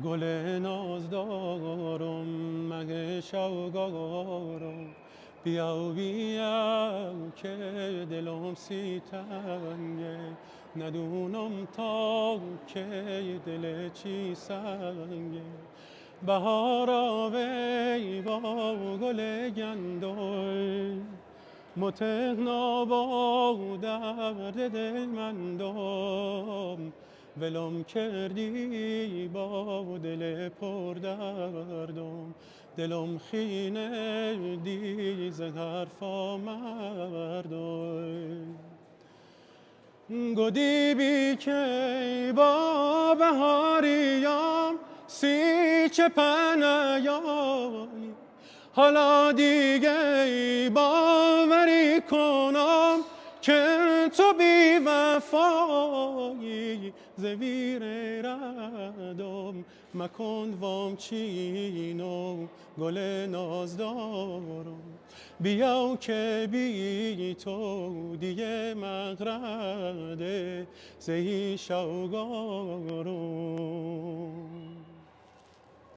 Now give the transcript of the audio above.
گل نازدارم مه شوگارم بیا بیا که دلم سی تنگه ندونم تا که دل چی سنگه بهارا وی با گل گندل متقنا با درد دل مندم ولم کردی با دل پر دردم دلم خینه دی ز حرفا مردم گدی بی که با بهاریام سی چه پنیایی حالا دیگه باوری کنم که تو بی وفایی زویر ردم مکن وام چینو گل نازدارم بیا که بی تو دیگه مغرده زهی شوگارم